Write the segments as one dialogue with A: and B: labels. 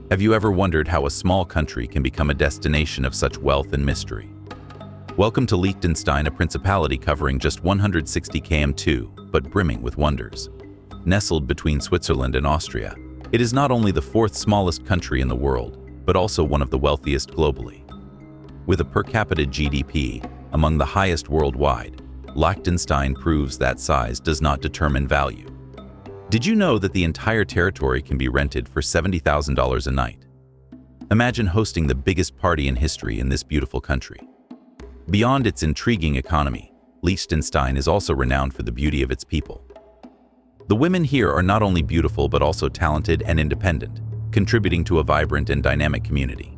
A: Have you ever wondered how a small country can become a destination of such wealth and mystery? Welcome to Liechtenstein, a principality covering just 160 km2, but brimming with wonders. Nestled between Switzerland and Austria, it is not only the fourth smallest country in the world, but also one of the wealthiest globally. With a per capita GDP among the highest worldwide, Liechtenstein proves that size does not determine value. Did you know that the entire territory can be rented for $70,000 a night? Imagine hosting the biggest party in history in this beautiful country. Beyond its intriguing economy, Liechtenstein is also renowned for the beauty of its people. The women here are not only beautiful but also talented and independent, contributing to a vibrant and dynamic community.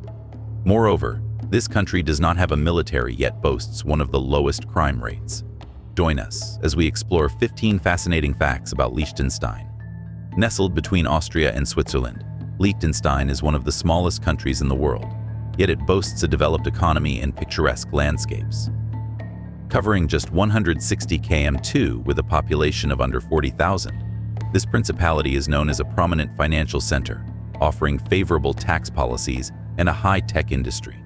A: Moreover, this country does not have a military yet boasts one of the lowest crime rates. Join us as we explore 15 fascinating facts about Liechtenstein. Nestled between Austria and Switzerland, Liechtenstein is one of the smallest countries in the world, yet it boasts a developed economy and picturesque landscapes. Covering just 160 km2 with a population of under 40,000, this principality is known as a prominent financial center, offering favorable tax policies and a high-tech industry.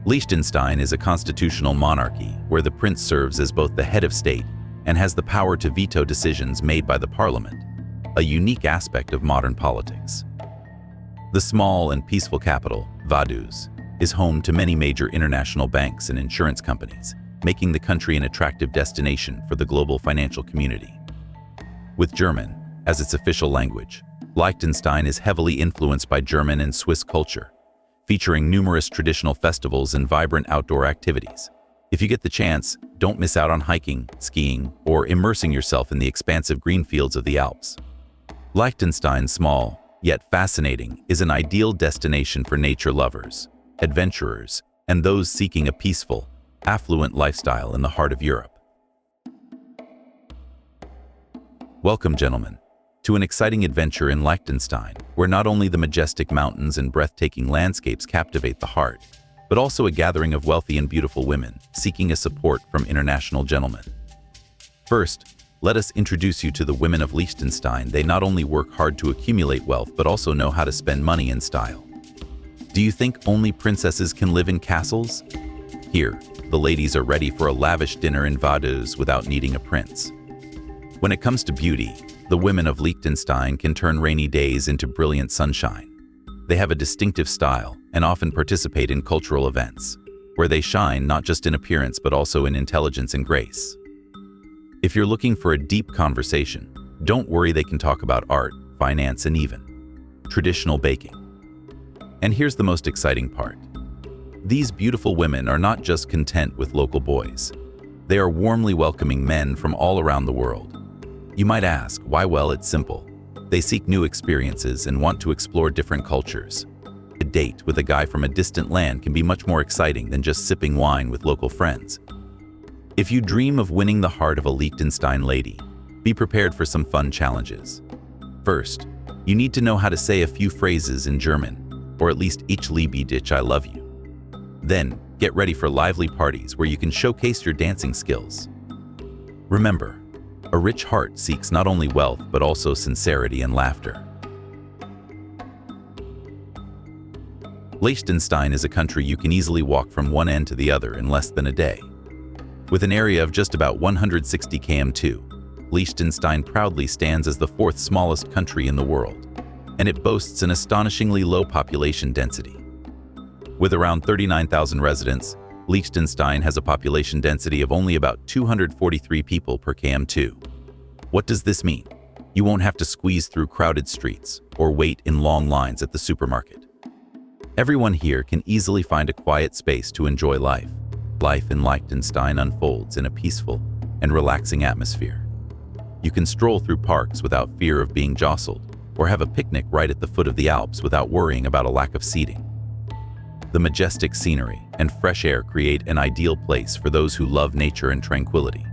A: Liechtenstein is a constitutional monarchy where the prince serves as both the head of state and has the power to veto decisions made by the parliament, a unique aspect of modern politics. The small and peaceful capital, Vaduz, is home to many major international banks and insurance companies, making the country an attractive destination for the global financial community. With German as its official language, Liechtenstein is heavily influenced by German and Swiss culture, featuring numerous traditional festivals and vibrant outdoor activities. If you get the chance, don't miss out on hiking, skiing, or immersing yourself in the expansive green fields of the Alps. Liechtenstein's small, yet fascinating, is an ideal destination for nature lovers, adventurers, and those seeking a peaceful, affluent lifestyle in the heart of Europe. Welcome, gentlemen, to an exciting adventure in Liechtenstein, where not only the majestic mountains and breathtaking landscapes captivate the heart, but also a gathering of wealthy and beautiful women seeking a support from international gentlemen. First, let us introduce you to the women of Liechtenstein. They not only work hard to accumulate wealth, but also know how to spend money in style. Do you think only princesses can live in castles? Here, the ladies are ready for a lavish dinner in Vaduz without needing a prince. When it comes to beauty, the women of Liechtenstein can turn rainy days into brilliant sunshine. They have a distinctive style and often participate in cultural events, where they shine not just in appearance but also in intelligence and grace. If you're looking for a deep conversation, don't worry, they can talk about art, finance, and even traditional baking. And here's the most exciting part. These beautiful women are not just content with local boys. They are warmly welcoming men from all around the world. You might ask, why? Well, it's simple. They seek new experiences and want to explore different cultures. A date with a guy from a distant land can be much more exciting than just sipping wine with local friends. If you dream of winning the heart of a Liechtenstein lady, be prepared for some fun challenges. First, you need to know how to say a few phrases in German, or at least Ich liebe dich, I love you. Then, get ready for lively parties where you can showcase your dancing skills. Remember, a rich heart seeks not only wealth but also sincerity and laughter. Liechtenstein is a country you can easily walk from one end to the other in less than a day. With an area of just about 160 km2, Liechtenstein proudly stands as the fourth smallest country in the world, and it boasts an astonishingly low population density. With around 39,000 residents, Liechtenstein has a population density of only about 243 people per km2. What does this mean? You won't have to squeeze through crowded streets or wait in long lines at the supermarket. Everyone here can easily find a quiet space to enjoy life. Life in Liechtenstein unfolds in a peaceful and relaxing atmosphere. You can stroll through parks without fear of being jostled, or have a picnic right at the foot of the Alps without worrying about a lack of seating. The majestic scenery and fresh air create an ideal place for those who love nature and tranquility.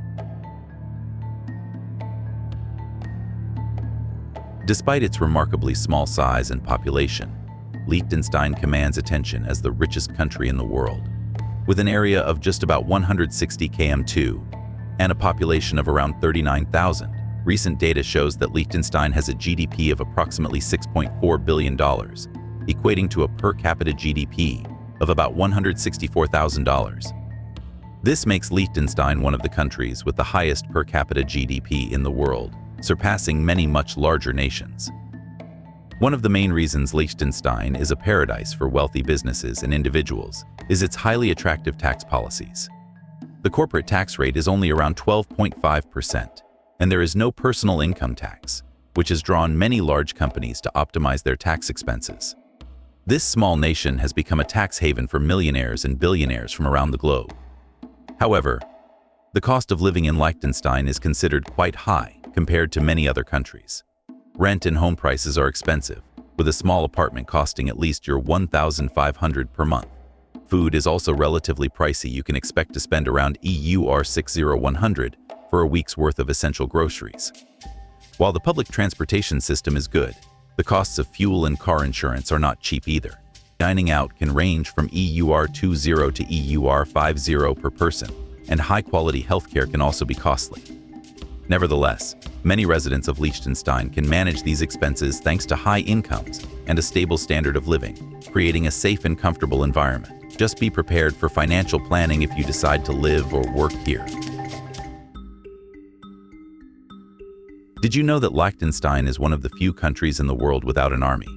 A: Despite its remarkably small size and population, Liechtenstein commands attention as the richest country in the world. With an area of just about 160 km2 and a population of around 39,000, recent data shows that Liechtenstein has a GDP of approximately $6.4 billion, equating to a per capita GDP of about $164,000. This makes Liechtenstein one of the countries with the highest per capita GDP in the world, surpassing many much larger nations. One of the main reasons Liechtenstein is a paradise for wealthy businesses and individuals is its highly attractive tax policies. The corporate tax rate is only around 12.5%, and there is no personal income tax, which has drawn many large companies to optimize their tax expenses. This small nation has become a tax haven for millionaires and billionaires from around the globe. However, the cost of living in Liechtenstein is considered quite high compared to many other countries. Rent and home prices are expensive, with a small apartment costing at least your $1,500 per month. Food is also relatively pricey. You can expect to spend around EUR 60100 for a week's worth of essential groceries. While the public transportation system is good, the costs of fuel and car insurance are not cheap either. Dining out can range from EUR 20 to EUR 50 per person, and high-quality healthcare can also be costly. Nevertheless, many residents of Liechtenstein can manage these expenses thanks to high incomes and a stable standard of living, creating a safe and comfortable environment. Just be prepared for financial planning if you decide to live or work here. Did you know that Liechtenstein is one of the few countries in the world without an army?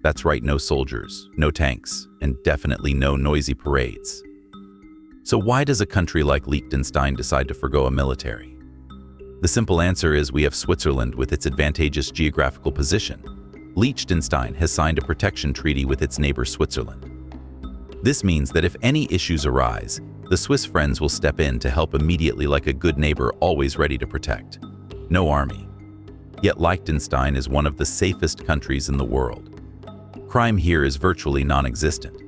A: That's right, no soldiers, no tanks, and definitely no noisy parades. So why does a country like Liechtenstein decide to forgo a military? The simple answer is we have Switzerland with its advantageous geographical position. Liechtenstein has signed a protection treaty with its neighbor Switzerland. This means that if any issues arise, the Swiss friends will step in to help immediately like a good neighbor always ready to protect. No army. Yet Liechtenstein is one of the safest countries in the world. Crime here is virtually non-existent.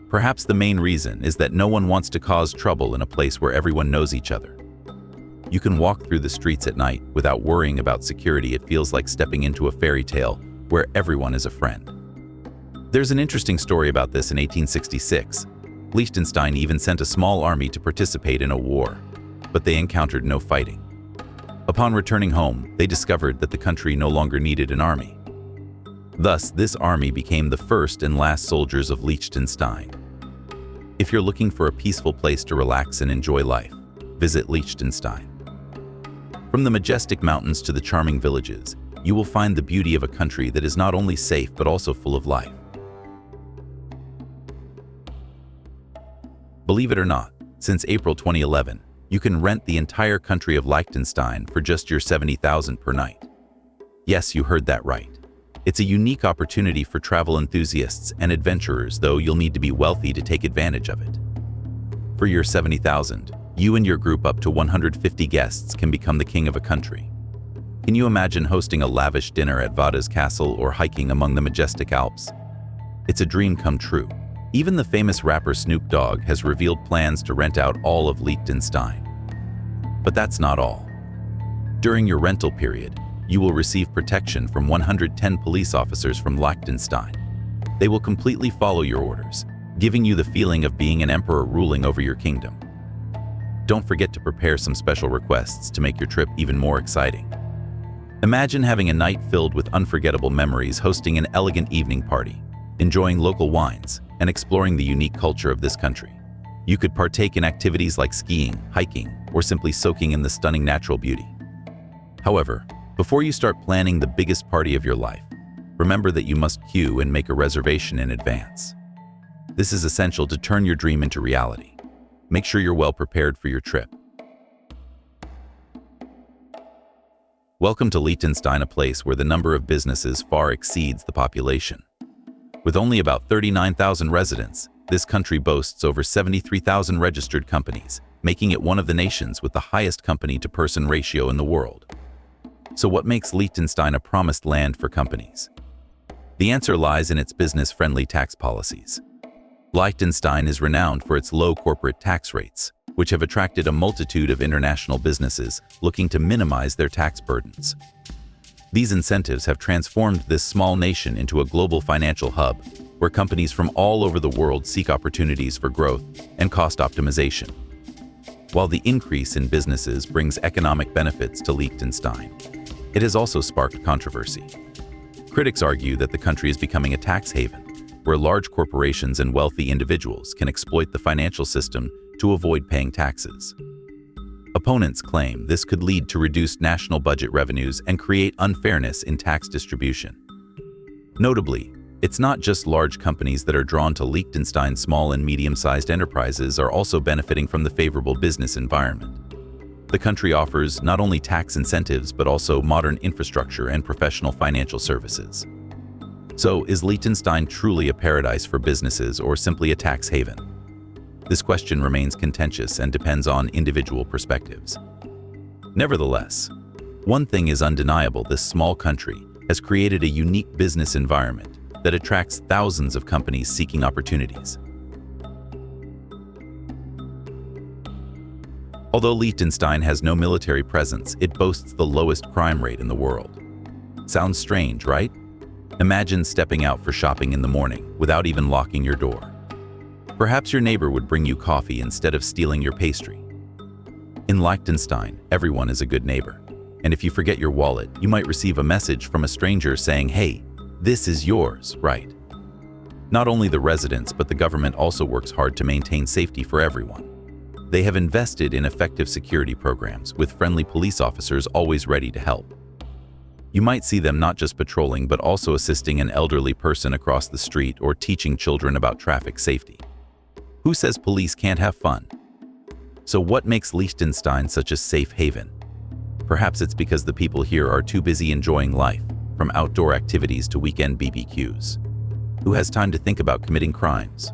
A: Perhaps the main reason is that no one wants to cause trouble in a place where everyone knows each other. You can walk through the streets at night without worrying about security. It feels like stepping into a fairy tale where everyone is a friend. There's an interesting story about this. In 1866, Liechtenstein even sent a small army to participate in a war, but they encountered no fighting. Upon returning home, they discovered that the country no longer needed an army. Thus, this army became the first and last soldiers of Liechtenstein. If you're looking for a peaceful place to relax and enjoy life, visit Liechtenstein. From the majestic mountains to the charming villages, you will find the beauty of a country that is not only safe but also full of life. Believe it or not, since April 2011, you can rent the entire country of Liechtenstein for just your $70,000 per night. Yes, you heard that right. It's a unique opportunity for travel enthusiasts and adventurers, though you'll need to be wealthy to take advantage of it. For your $70,000, you and your group up to 150 guests can become the king of a country. Can you imagine hosting a lavish dinner at Vada's castle or hiking among the majestic Alps? It's a dream come true. Even the famous rapper Snoop Dogg has revealed plans to rent out all of Liechtenstein. But that's not all. During your rental period, you will receive protection from 110 police officers from Liechtenstein. They will completely follow your orders, giving you the feeling of being an emperor ruling over your kingdom. Don't forget to prepare some special requests to make your trip even more exciting. Imagine having a night filled with unforgettable memories, hosting an elegant evening party, enjoying local wines, and exploring the unique culture of this country. You could partake in activities like skiing, hiking, or simply soaking in the stunning natural beauty. However, before you start planning the biggest party of your life, remember that you must queue and make a reservation in advance. This is essential to turn your dream into reality. Make sure you're well prepared for your trip. Welcome to Liechtenstein, a place where the number of businesses far exceeds the population. With only about 39,000 residents, this country boasts over 73,000 registered companies, making it one of the nations with the highest company-to-person ratio in the world. So what makes Liechtenstein a promised land for companies? The answer lies in its business-friendly tax policies. Liechtenstein is renowned for its low corporate tax rates, which have attracted a multitude of international businesses looking to minimize their tax burdens. These incentives have transformed this small nation into a global financial hub, where companies from all over the world seek opportunities for growth and cost optimization. While the increase in businesses brings economic benefits to Liechtenstein, it has also sparked controversy. Critics argue that the country is becoming a tax haven, where large corporations and wealthy individuals can exploit the financial system to avoid paying taxes. Opponents claim this could lead to reduced national budget revenues and create unfairness in tax distribution. Notably, it's not just large companies that are drawn to Liechtenstein. Small and medium-sized enterprises are also benefiting from the favorable business environment. The country offers not only tax incentives but also modern infrastructure and professional financial services. So, is Liechtenstein truly a paradise for businesses or simply a tax haven? This question remains contentious and depends on individual perspectives. Nevertheless, one thing is undeniable: this small country has created a unique business environment that attracts thousands of companies seeking opportunities. Although Liechtenstein has no military presence, it boasts the lowest crime rate in the world. Sounds strange, right? Imagine stepping out for shopping in the morning without even locking your door. Perhaps your neighbor would bring you coffee instead of stealing your pastry. In Liechtenstein, everyone is a good neighbor. And if you forget your wallet, you might receive a message from a stranger saying, "Hey, this is yours, right?" Not only the residents, but the government also works hard to maintain safety for everyone. They have invested in effective security programs, with friendly police officers always ready to help. You might see them not just patrolling, but also assisting an elderly person across the street or teaching children about traffic safety. Who says police can't have fun? So what makes Liechtenstein such a safe haven? Perhaps it's because the people here are too busy enjoying life, from outdoor activities to weekend BBQs. Who has time to think about committing crimes?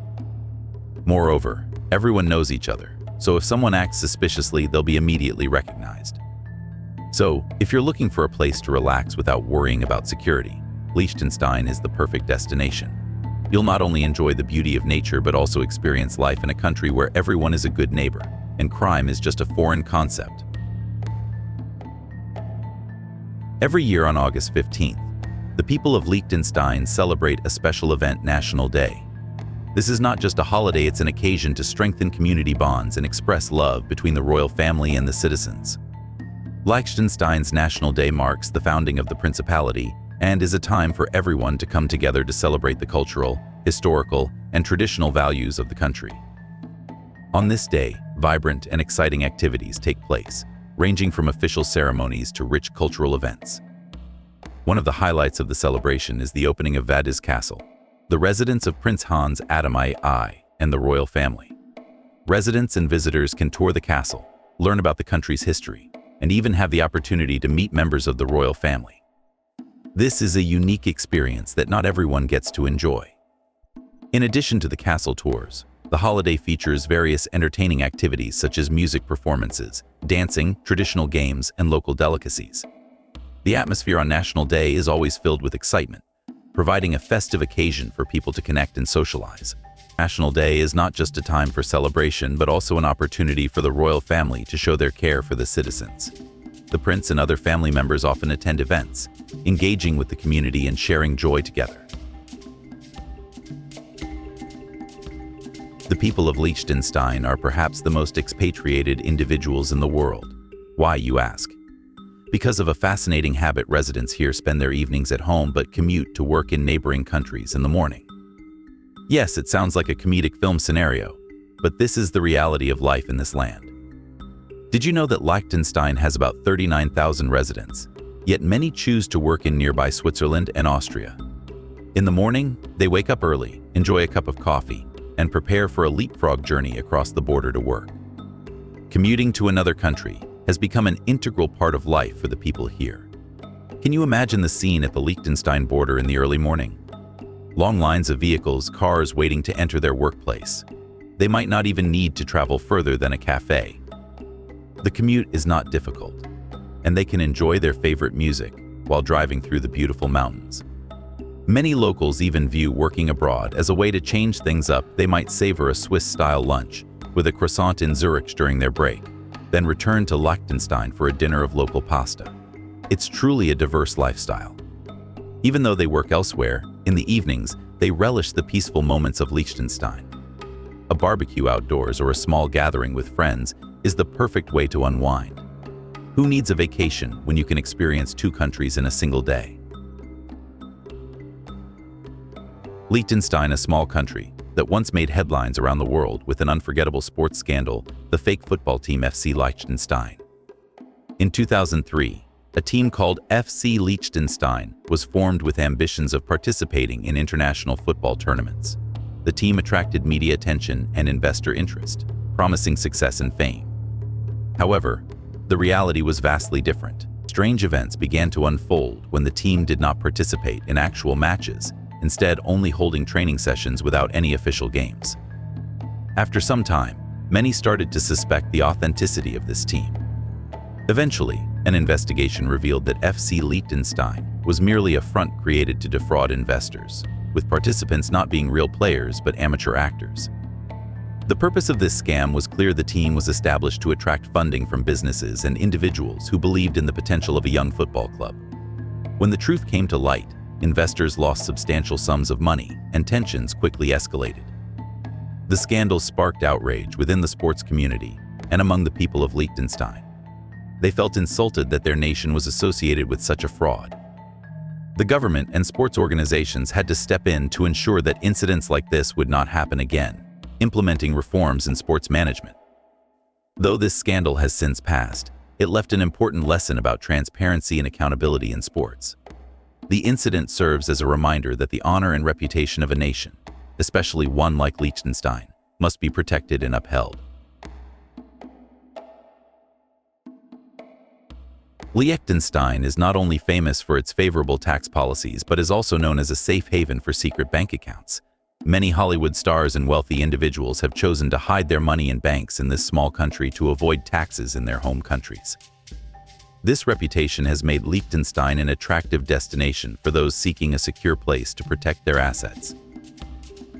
A: Moreover, everyone knows each other, so if someone acts suspiciously, they'll be immediately recognized. So, if you're looking for a place to relax without worrying about security, Liechtenstein is the perfect destination. You'll not only enjoy the beauty of nature but also experience life in a country where everyone is a good neighbor, and crime is just a foreign concept. Every year on August 15th, the people of Liechtenstein celebrate a special event, National Day. This is not just a holiday, it's an occasion to strengthen community bonds and express love between the royal family and the citizens. Liechtenstein's National Day marks the founding of the principality and is a time for everyone to come together to celebrate the cultural, historical, and traditional values of the country. On this day, vibrant and exciting activities take place, ranging from official ceremonies to rich cultural events. One of the highlights of the celebration is the opening of Vadis Castle, the residence of Prince Hans Adam I and the royal family. Residents and visitors can tour the castle, learn about the country's history, and even have the opportunity to meet members of the royal family. This is a unique experience that not everyone gets to enjoy. In addition to the castle tours, the holiday features various entertaining activities such as music performances, dancing, traditional games, and local delicacies. The atmosphere on National Day is always filled with excitement, providing a festive occasion for people to connect and socialize. National Day is not just a time for celebration, but also an opportunity for the royal family to show their care for the citizens. The prince and other family members often attend events, engaging with the community and sharing joy together. The people of Liechtenstein are perhaps the most expatriated individuals in the world. Why, you ask? Because of a fascinating habit, residents here spend their evenings at home but commute to work in neighboring countries in the morning. Yes, it sounds like a comedic film scenario, but this is the reality of life in this land. Did you know that Liechtenstein has about 39,000 residents, yet many choose to work in nearby Switzerland and Austria? In the morning, they wake up early, enjoy a cup of coffee, and prepare for a leapfrog journey across the border to work. Commuting to another country has become an integral part of life for the people here. Can you imagine the scene at the Liechtenstein border in the early morning? Long lines of vehicles, cars waiting to enter their workplace. They might not even need to travel further than a cafe. The commute is not difficult, and they can enjoy their favorite music while driving through the beautiful mountains. Many locals even view working abroad as a way to change things up. They might savor a Swiss-style lunch with a croissant in Zurich during their break, then return to Liechtenstein for a dinner of local pasta. It's truly a diverse lifestyle. Even though they work elsewhere, in the evenings, they relish the peaceful moments of Liechtenstein. A barbecue outdoors or a small gathering with friends is the perfect way to unwind. Who needs a vacation when you can experience two countries in a single day? Liechtenstein, a small country that once made headlines around the world with an unforgettable sports scandal, the fake football team FC Liechtenstein. In 2003, a team called FC Liechtenstein was formed with ambitions of participating in international football tournaments. The team attracted media attention and investor interest, promising success and fame. However, the reality was vastly different. Strange events began to unfold when the team did not participate in actual matches, instead only holding training sessions without any official games. After some time, many started to suspect the authenticity of this team. Eventually, an investigation revealed that FC Liechtenstein was merely a front created to defraud investors, with participants not being real players but amateur actors. The purpose of this scam was clear. The team was established to attract funding from businesses and individuals who believed in the potential of a young football club. When the truth came to light, investors lost substantial sums of money and tensions quickly escalated. The scandal sparked outrage within the sports community and among the people of Liechtenstein. They felt insulted that their nation was associated with such a fraud. The government and sports organizations had to step in to ensure that incidents like this would not happen again, implementing reforms in sports management. Though this scandal has since passed, it left an important lesson about transparency and accountability in sports. The incident serves as a reminder that the honor and reputation of a nation, especially one like Liechtenstein, must be protected and upheld. Liechtenstein is not only famous for its favorable tax policies but is also known as a safe haven for secret bank accounts. Many Hollywood stars and wealthy individuals have chosen to hide their money in banks in this small country to avoid taxes in their home countries. This reputation has made Liechtenstein an attractive destination for those seeking a secure place to protect their assets.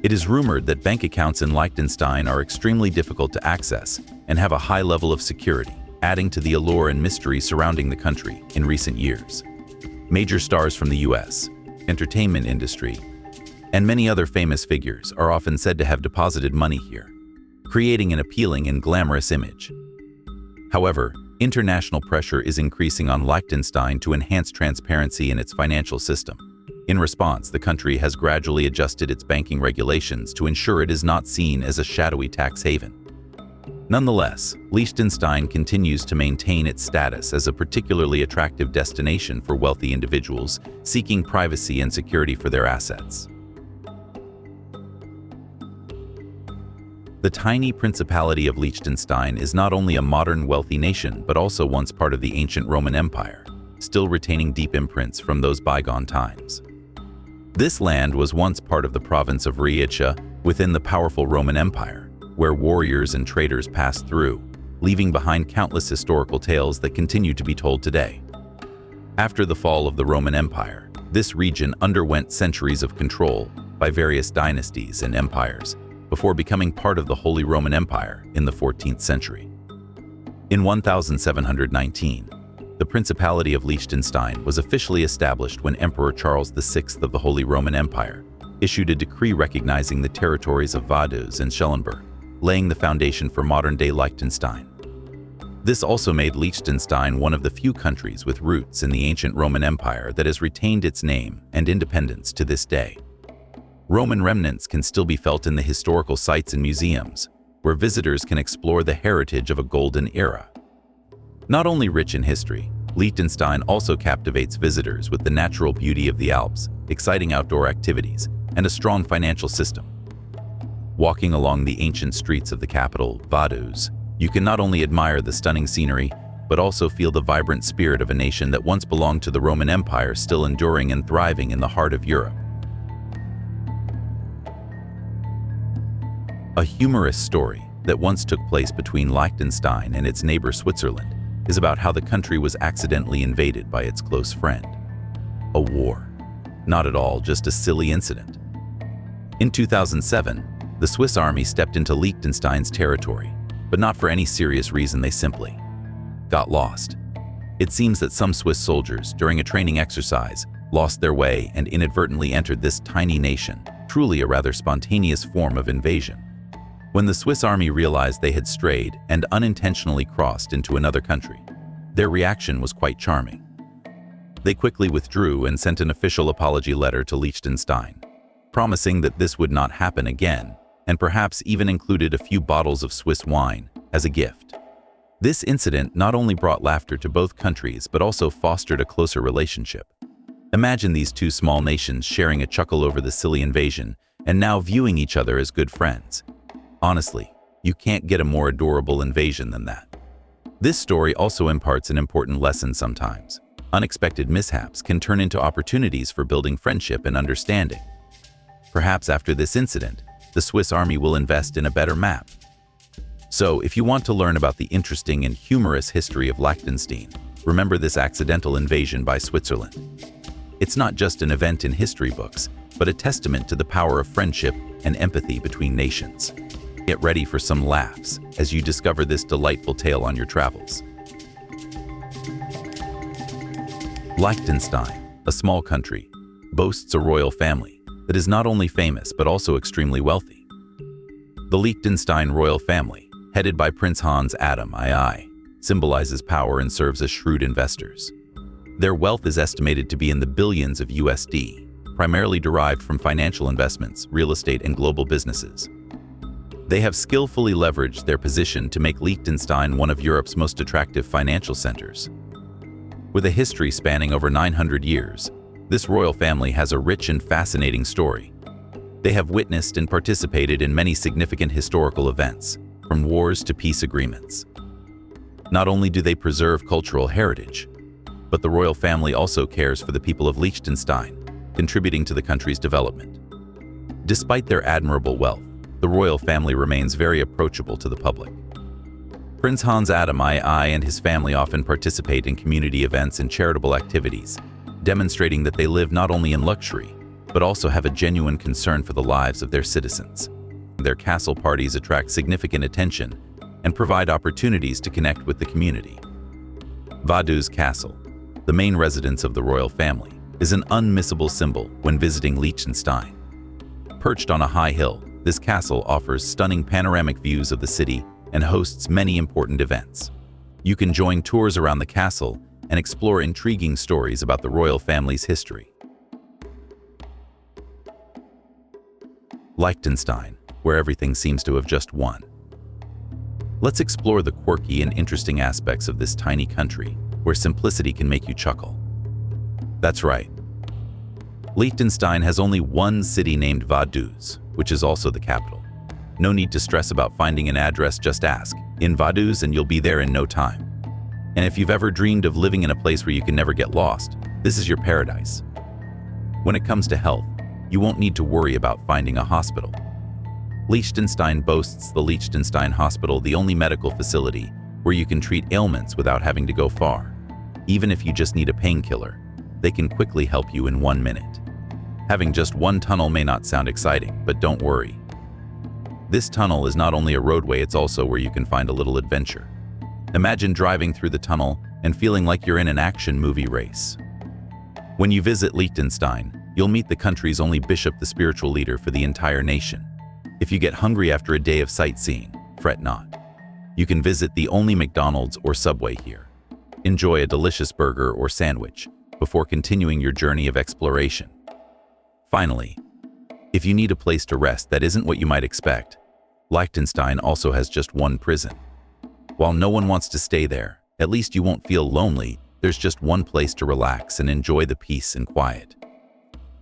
A: It is rumored that bank accounts in Liechtenstein are extremely difficult to access and have a high level of security, adding to the allure and mystery surrounding the country in recent years. Major stars from the US, entertainment industry, and many other famous figures are often said to have deposited money here, creating an appealing and glamorous image. However, international pressure is increasing on Liechtenstein to enhance transparency in its financial system. In response, the country has gradually adjusted its banking regulations to ensure it is not seen as a shadowy tax haven. Nonetheless, Liechtenstein continues to maintain its status as a particularly attractive destination for wealthy individuals seeking privacy and security for their assets. The tiny Principality of Liechtenstein is not only a modern wealthy nation but also once part of the ancient Roman Empire, still retaining deep imprints from those bygone times. This land was once part of the province of Richest within the powerful Roman Empire, where warriors and traders passed through, leaving behind countless historical tales that continue to be told today. After the fall of the Roman Empire, this region underwent centuries of control by various dynasties and empires, before becoming part of the Holy Roman Empire in the 14th century. In 1719, the Principality of Liechtenstein was officially established when Emperor Charles VI of the Holy Roman Empire issued a decree recognizing the territories of Vaduz and Schellenberg, laying the foundation for modern-day Liechtenstein. This also made Liechtenstein one of the few countries with roots in the ancient Roman Empire that has retained its name and independence to this day. Roman remnants can still be felt in the historical sites and museums, where visitors can explore the heritage of a golden era. Not only rich in history, Liechtenstein also captivates visitors with the natural beauty of the Alps, exciting outdoor activities, and a strong financial system. Walking along the ancient streets of the capital, Vaduz, you can not only admire the stunning scenery, but also feel the vibrant spirit of a nation that once belonged to the Roman Empire, still enduring and thriving in the heart of Europe. A humorous story that once took place between Liechtenstein and its neighbor Switzerland is about how the country was accidentally invaded by its close friend. A war. Not at all just a silly incident. In 2007, the Swiss army stepped into Liechtenstein's territory, but not for any serious reason. They simply got lost. It seems that some Swiss soldiers, during a training exercise, lost their way and inadvertently entered this tiny nation, truly a rather spontaneous form of invasion. When the Swiss army realized they had strayed and unintentionally crossed into another country, their reaction was quite charming. They quickly withdrew and sent an official apology letter to Liechtenstein. promising that this would not happen again, and perhaps even included a few bottles of Swiss wine as a gift. This incident not only brought laughter to both countries but also fostered a closer relationship. Imagine these two small nations sharing a chuckle over the silly invasion and now viewing each other as good friends. Honestly, you can't get a more adorable invasion than that. This story also imparts an important lesson sometimes. Unexpected mishaps can turn into opportunities for building friendship and understanding. Perhaps after this incident, the Swiss Army will invest in a better map. So, if you want to learn about the interesting and humorous history of Liechtenstein, remember this accidental invasion by Switzerland. It's not just an event in history books, but a testament to the power of friendship and empathy between nations. Get ready for some laughs as you discover this delightful tale on your travels. Liechtenstein, a small country, boasts a royal family that is not only famous but also extremely wealthy. The Liechtenstein royal family, headed by Prince Hans Adam II, symbolizes power and serves as shrewd investors. Their wealth is estimated to be in the billions of USD, primarily derived from financial investments, real estate, and global businesses. They have skillfully leveraged their position to make Liechtenstein one of Europe's most attractive financial centers. With a history spanning over 900 years, this royal family has a rich and fascinating story. They have witnessed and participated in many significant historical events, from wars to peace agreements. Not only do they preserve cultural heritage, but the royal family also cares for the people of Liechtenstein, contributing to the country's development. Despite their admirable wealth, the royal family remains very approachable to the public. Prince Hans Adam II and his family often participate in community events and charitable activities, demonstrating that they live not only in luxury, but also have a genuine concern for the lives of their citizens. Their castle parties attract significant attention and provide opportunities to connect with the community. Vaduz Castle, the main residence of the royal family, is an unmissable symbol when visiting Liechtenstein. Perched on a high hill, this castle offers stunning panoramic views of the city and hosts many important events. You can join tours around the castle and explore intriguing stories about the royal family's history. Liechtenstein, where everything seems to have just won. Let's explore the quirky and interesting aspects of this tiny country, where simplicity can make you chuckle. That's right. Liechtenstein has only one city named Vaduz, which is also the capital. No need to stress about finding an address, just ask in Vaduz and you'll be there in no time. And if you've ever dreamed of living in a place where you can never get lost, this is your paradise. When it comes to health, you won't need to worry about finding a hospital. Liechtenstein boasts the Liechtenstein Hospital, the only medical facility where you can treat ailments without having to go far. Even if you just need a painkiller, they can quickly help you in 1 minute. Having just one tunnel may not sound exciting, but don't worry. This tunnel is not only a roadway, it's also where you can find a little adventure. Imagine driving through the tunnel and feeling like you're in an action movie race. When you visit Liechtenstein, you'll meet the country's only bishop, the spiritual leader for the entire nation. If you get hungry after a day of sightseeing, fret not. You can visit the only McDonald's or Subway here. Enjoy a delicious burger or sandwich before continuing your journey of exploration. Finally, if you need a place to rest that isn't what you might expect, Liechtenstein also has just one prison. While no one wants to stay there, at least you won't feel lonely. There's just one place to relax and enjoy the peace and quiet.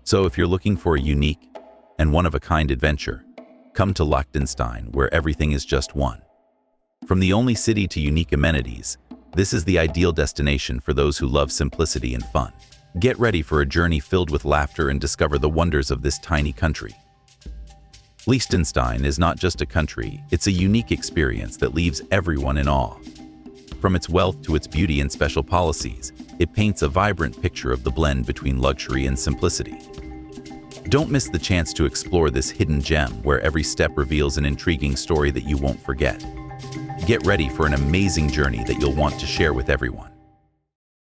A: So if you're looking for a unique and one-of-a-kind adventure, come to Liechtenstein, where everything is just one. From the only city to unique amenities, this is the ideal destination for those who love simplicity and fun. Get ready for a journey filled with laughter and discover the wonders of this tiny country. Liechtenstein is not just a country, it's a unique experience that leaves everyone in awe. From its wealth to its beauty and special policies, it paints a vibrant picture of the blend between luxury and simplicity. Don't miss the chance to explore this hidden gem where every step reveals an intriguing story that you won't forget. Get ready for an amazing journey that you'll want to share with everyone.